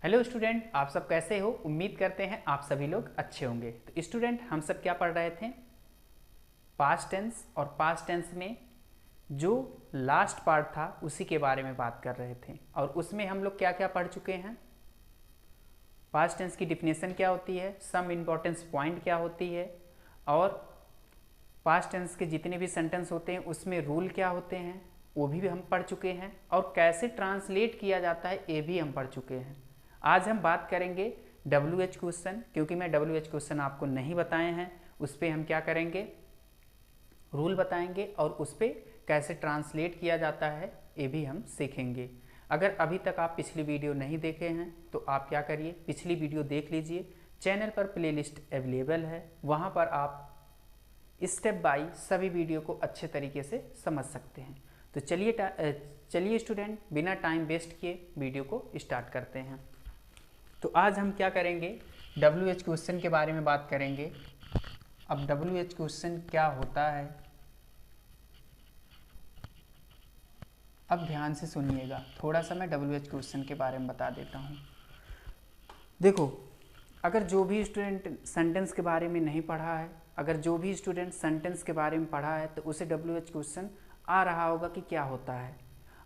Hello student, आप सब कैसे हो। उम्मीद करते हैं आप सभी लोग अच्छे होंगे। तो स्टूडेंट, हम सब क्या पढ़ रहे थे? Past tense. और पास्ट टेंस में जो लास्ट पार्ट था उसी के बारे में बात कर रहे थे। और उसमें हम लोग क्या क्या पढ़ चुके हैं? पास्ट टेंस की डिफिनेशन क्या होती है, सम इम्पोर्टेंस पॉइंट क्या होती है, और पास्ट टेंस के जितने भी सेंटेंस होते हैं उसमें रूल क्या होते हैं वो भी हम पढ़ चुके हैं। और कैसे ट्रांसलेट किया जाता है ये भी हम पढ़ चुके हैं। आज हम बात करेंगे WH क्वेश्चन, क्योंकि मैं WH क्वेश्चन आपको नहीं बताए हैं। उस पर हम क्या करेंगे, रूल बताएंगे, और उस पर कैसे ट्रांसलेट किया जाता है ये भी हम सीखेंगे। अगर अभी तक आप पिछली वीडियो नहीं देखे हैं तो आप क्या करिए, पिछली वीडियो देख लीजिए। चैनल पर प्लेलिस्ट अवेलेबल है, वहाँ पर आप स्टेप बाय सभी वीडियो को अच्छे तरीके से समझ सकते हैं। तो चलिए स्टूडेंट, बिना टाइम वेस्ट किए वीडियो को स्टार्ट करते हैं। तो आज हम क्या करेंगे, WH क्वेश्चन के बारे में बात करेंगे। अब WH क्वेश्चन क्या होता है, अब ध्यान से सुनिएगा। थोड़ा सा मैं WH क्वेश्चन के बारे में बता देता हूँ। देखो, अगर जो भी स्टूडेंट सेंटेंस के बारे में नहीं पढ़ा है, अगर जो भी स्टूडेंट सेंटेंस के बारे में पढ़ा है तो उसे WH क्वेश्चन आ रहा होगा कि क्या होता है।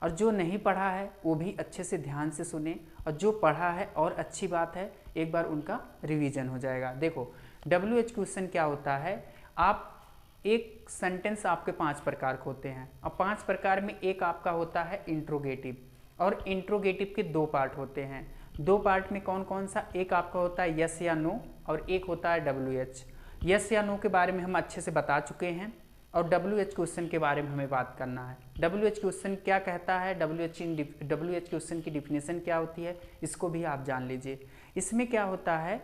और जो नहीं पढ़ा है वो भी अच्छे से ध्यान से सुने, और जो पढ़ा है और अच्छी बात है, एक बार उनका रिवीजन हो जाएगा। देखो, WH क्वेश्चन क्या होता है, आप एक सेंटेंस आपके 5 प्रकार के होते हैं, और 5 प्रकार में एक आपका होता है इंट्रोगेटिव। और इंट्रोगेटिव के 2 पार्ट होते हैं। 2 पार्ट में कौन कौन सा, एक आपका होता है यस या नो, और एक होता है WH। यस या नो के बारे में हम अच्छे से बता चुके हैं, और WH क्वेश्चन के बारे में हमें बात करना है। WH क्वेश्चन क्या कहता है, WH क्वेश्चन की डिफिनेशन क्या होती है, इसको भी आप जान लीजिए। इसमें क्या होता है,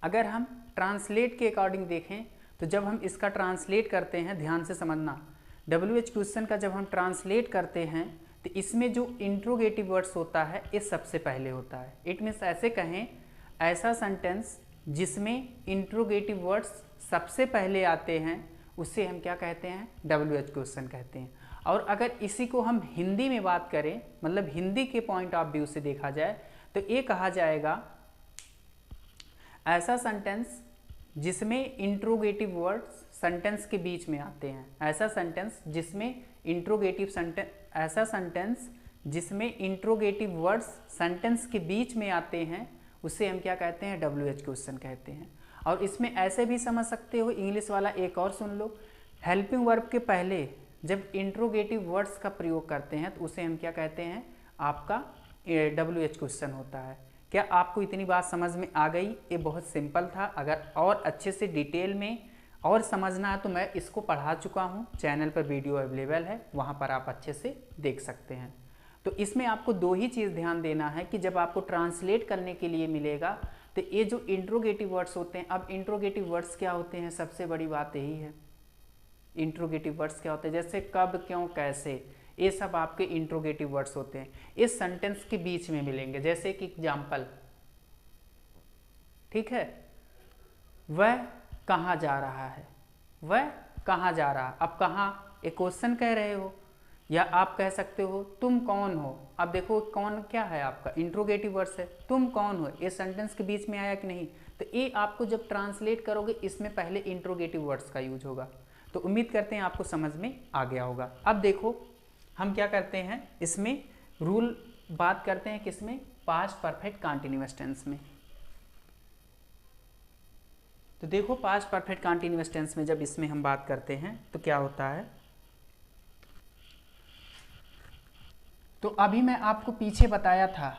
अगर हम ट्रांसलेट के अकॉर्डिंग देखें तो जब हम इसका ट्रांसलेट करते हैं, ध्यान से समझना, WH क्वेश्चन का जब हम ट्रांसलेट करते हैं तो इसमें जो इंट्रोगेटिव वर्ड्स होता है ये सबसे पहले होता है। इट मीन्स ऐसे कहें, ऐसा सेंटेंस जिसमें इंट्रोगेटिव वर्ड्स सबसे पहले आते हैं उसे हम क्या कहते हैं, WH क्वेश्चन कहते हैं। और अगर इसी को हम हिंदी में बात करें, मतलब हिंदी के पॉइंट ऑफ व्यू से देखा जाए, तो ये कहा जाएगा ऐसा सेंटेंस जिसमें इंट्रोगेटिव वर्ड्स सेंटेंस के बीच में आते हैं। ऐसा सेंटेंस जिसमें इंट्रोगेटिव वर्ड्स सेंटेंस के बीच में आते हैं उसे हम क्या कहते हैं, WH क्वेश्चन कहते हैं। और इसमें ऐसे भी समझ सकते हो, इंग्लिश वाला एक और सुन लो, हेल्पिंग वर्ब के पहले जब इंट्रोगेटिव वर्ड्स का प्रयोग करते हैं तो उसे हम क्या कहते हैं, आपका WH क्वेश्चन होता है। क्या आपको इतनी बात समझ में आ गई? ये बहुत सिंपल था। अगर और अच्छे से डिटेल में और समझना है तो मैं इसको पढ़ा चुका हूँ, चैनल पर वीडियो अवेलेबल है, वहाँ पर आप अच्छे से देख सकते हैं। तो इसमें आपको 2 ही चीज़ ध्यान देना है कि जब आपको ट्रांसलेट करने के लिए मिलेगा तो ये जो इंट्रोगेटिव वर्ड्स होते हैं, अब इंट्रोगेटिव वर्ड्स क्या होते हैं, सबसे बड़ी बात यही है। इंट्रोगेटिव वर्ड्स क्या होते हैं, जैसे कब, क्यों, कैसे, ये सब आपके इंट्रोगेटिव वर्ड्स होते हैं। इस सेंटेंस के बीच में मिलेंगे। जैसे कि एग्जाम्पल, ठीक है, वह कहाँ जा रहा है, वह कहाँ जा रहा है। अब कहाँ एक क्वेश्चन कह रहे हो, या आप कह सकते हो तुम कौन हो। अब देखो, कौन क्या है, आपका इंट्रोगेटिव वर्ड्स है। तुम कौन हो, ये सेंटेंस के बीच में आया कि नहीं, तो ये आपको जब ट्रांसलेट करोगे इसमें पहले इंट्रोगेटिव वर्ड्स का यूज होगा। तो उम्मीद करते हैं आपको समझ में आ गया होगा। अब देखो, हम क्या करते हैं, इसमें रूल बात करते हैं किसमें, पास्ट परफेक्ट कंटीन्यूअस टेंस में। तो देखो, पास्ट परफेक्ट कंटीन्यूअस टेंस में जब इसमें हम बात करते हैं तो क्या होता है, तो अभी मैं आपको पीछे बताया था।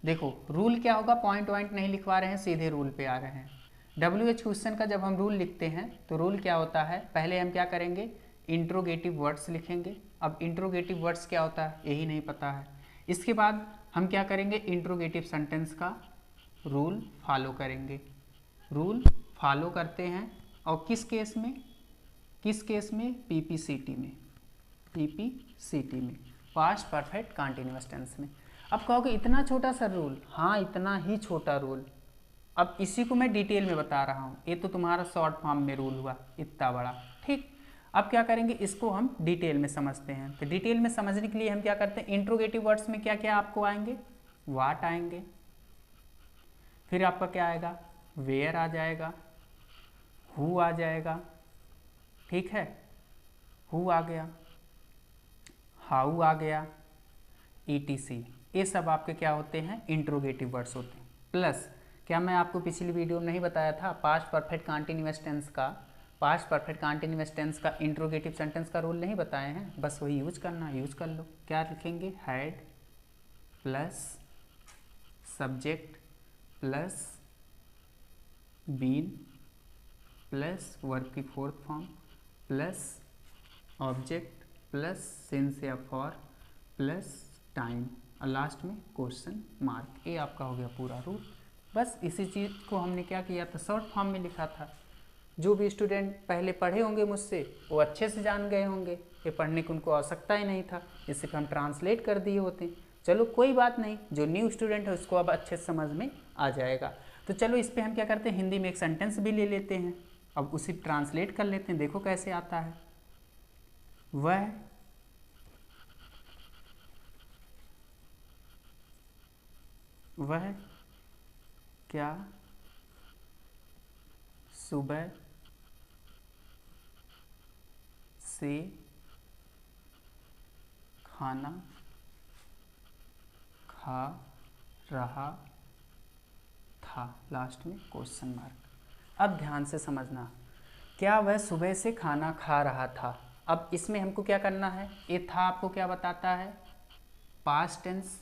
देखो, रूल क्या होगा, पॉइंट वॉइंट नहीं लिखवा रहे हैं, सीधे रूल पे आ रहे हैं। WH क्वेश्चन का जब हम रूल लिखते हैं तो रूल क्या होता है, पहले हम क्या करेंगे, इंट्रोगेटिव वर्ड्स लिखेंगे। अब इंट्रोगेटिव वर्ड्स क्या होता है यही नहीं पता है। इसके बाद हम क्या करेंगे, इंट्रोगेटिव सेंटेंस का रूल फॉलो करेंगे। रूल फॉलो करते हैं, और किस केस में, PPCT में, PPCT में, पास्ट परफेक्ट कंटीन्यूअस टेंस में। अब कहोगे इतना छोटा सा रूल, हाँ इतना ही छोटा रूल। अब इसी को मैं डिटेल में बता रहा हूँ, ये तो तुम्हारा शॉर्ट फॉर्म में रूल हुआ इतना बड़ा, ठीक। अब क्या करेंगे, इसको हम डिटेल में समझते हैं। तो डिटेल में समझने के लिए हम क्या करते हैं, इंट्रोगेटिव वर्ड्स में क्या क्या आपको आएंगे, वाट आएंगे, फिर आपका क्या आएगा, वेयर आ जाएगा, हु आ जाएगा, ठीक है, हु आ गया, हाउ आ गया, ETC। ये सब आपके क्या होते हैं, इंट्रोगेटिव वर्ड्स होते हैं। प्लस क्या मैं आपको पिछली वीडियो में नहीं बताया था, पास्ट परफेक्ट कंटीन्यूअस टेंस का इंट्रोगेटिव सेंटेंस का रूल नहीं बताए हैं, बस वही यूज करना, यूज कर लो। क्या लिखेंगे, had plus subject plus been plus verb की fourth form plus object plus since या फॉर प्लस टाइम और लास्ट में क्वेश्चन मार्क। ये आपका हो गया पूरा रूल। बस इसी चीज़ को हमने क्या किया था, शॉर्ट फॉर्म में लिखा था। जो भी स्टूडेंट पहले पढ़े होंगे मुझसे वो अच्छे से जान गए होंगे, ये पढ़ने की उनको आवश्यकता ही नहीं था, इसे हम ट्रांसलेट कर दिए होते। चलो कोई बात नहीं, जो न्यू स्टूडेंट है उसको अब अच्छे से समझ में आ जाएगा। तो चलो इस पर हम क्या करते हैं, हिंदी में एक सेंटेंस भी ले लेते हैं, अब उसे ट्रांसलेट कर लेते हैं। देखो कैसे आता है, वह क्या सुबह से खाना खा रहा था, लास्ट में क्वेश्चन मार्क। अब ध्यान से समझना, क्या वह सुबह से खाना खा रहा था। अब इसमें हमको क्या करना है, ये था आपको क्या बताता है, पास्ट टेंस,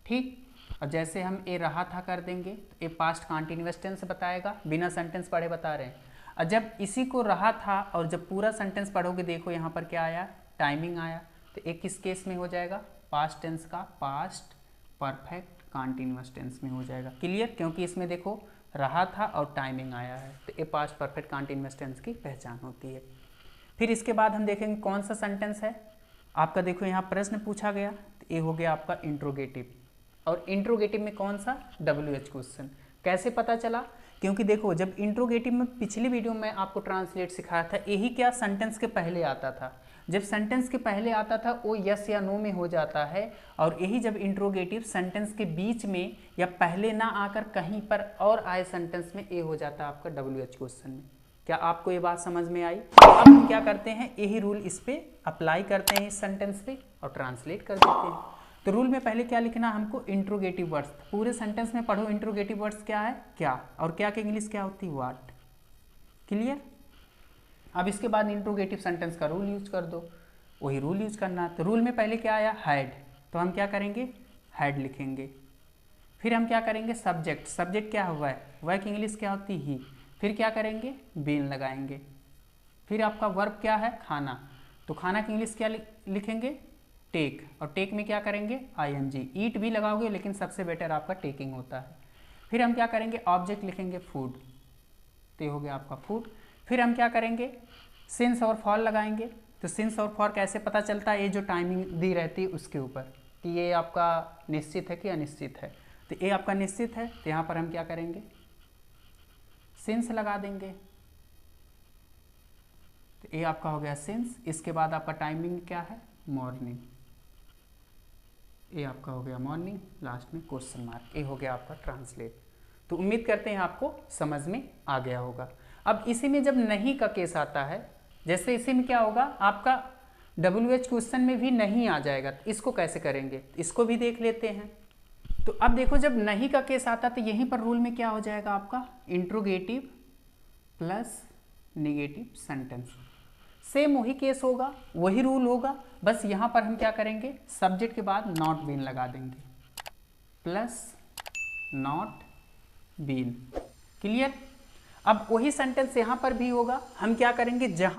ठीक। और जैसे हम ए रहा था कर देंगे तो ये पास्ट कंटीन्यूअस टेंस बताएगा, बिना सेंटेंस पढ़े बता रहे हैं। और जब इसी को रहा था और जब पूरा सेंटेंस पढ़ोगे, देखो यहाँ पर क्या आया, टाइमिंग आया, तो एक किस केस में हो जाएगा, पास्ट टेंस का पास्ट परफेक्ट कंटीन्यूअस टेंस में हो जाएगा। क्लियर, क्योंकि इसमें देखो रहा था और टाइमिंग आया है, तो ये पास्ट परफेक्ट कंटीन्यूअस टेंस की पहचान होती है। फिर इसके बाद हम देखेंगे कौन सा सेंटेंस है आपका। देखो यहाँ प्रश्न पूछा गया, तो ये हो गया आपका इंट्रोगेटिव। और इंट्रोगेटिव में कौन सा, WH क्वेश्चन। कैसे पता चला, क्योंकि देखो जब इंट्रोगेटिव में पिछली वीडियो में आपको ट्रांसलेट सिखाया था, यही क्या सेंटेंस के पहले आता था। जब सेंटेंस के पहले आता था वो यस या नो में हो जाता है, और यही जब इंट्रोगेटिव सेंटेंस के बीच में या पहले ना आकर कहीं पर और आए सेंटेंस में, ये हो जाता है आपका WH क्वेश्चन में। क्या आपको ये बात समझ में आई। अब हम क्या करते हैं, यही रूल इस पे अप्लाई करते हैं, इस सेंटेंस पे, और ट्रांसलेट कर देते हैं। तो रूल में पहले क्या लिखना हमको, इंट्रोगेटिव वर्ड्स। पूरे सेंटेंस में पढ़ो इंट्रोगेटिव वर्ड्स क्या है, क्या, और क्या की इंग्लिश क्या होती है, व्हाट। क्लियर। अब इसके बाद इंट्रोगेटिव सेंटेंस का रूल यूज कर दो, वही रूल यूज करना। तो रूल में पहले क्या आया, हैड, तो हम क्या करेंगे, हैड लिखेंगे। फिर हम क्या करेंगे, सब्जेक्ट, सब्जेक्ट क्या हुआ है, वह की इंग्लिश क्या होती है, ही। फिर क्या करेंगे, बीन लगाएंगे। फिर आपका वर्ब क्या है, खाना, तो खाना की इंग्लिश क्या लिखेंगे, टेक, और टेक में क्या करेंगे, ING। ईट भी लगाओगे लेकिन सबसे बेटर आपका टेकिंग होता है। फिर हम क्या करेंगे, ऑब्जेक्ट लिखेंगे फूड, तो ये हो गया आपका फूड। फिर हम क्या करेंगे, सिंस और फॉर लगाएंगे। तो सिंस और फॉर कैसे पता चलता है, ये जो टाइमिंग दी रहती है उसके ऊपर, कि ये आपका निश्चित है कि अनिश्चित है। तो ये आपका निश्चित है, तो यहाँ पर हम क्या करेंगे, सिंस लगा देंगे, तो ये आपका हो गया सिंस। इसके बाद आपका टाइमिंग क्या है, मॉर्निंग, ये आपका हो गया मॉर्निंग, लास्ट में क्वेश्चन मार्क। ये हो गया आपका ट्रांसलेट। तो उम्मीद करते हैं आपको समझ में आ गया होगा। अब इसी में जब नहीं का केस आता है, जैसे इसी में क्या होगा आपका, WH क्वेश्चन में भी नहीं आ जाएगा, तो इसको कैसे करेंगे, इसको भी देख लेते हैं। तो अब देखो जब नहीं का केस आता तो यहीं पर रूल में क्या हो जाएगा आपका, interrogative plus negative sentence. Same वही केस होगा, वही रूल होगा, बस यहाँ पर हम क्या करेंगे, सब्जेक्ट के बाद नॉट बीन लगा देंगे, प्लस नॉट बीन। क्लियर। अब वही सेंटेंस यहाँ पर भी होगा, हम क्या करेंगे, जहाँ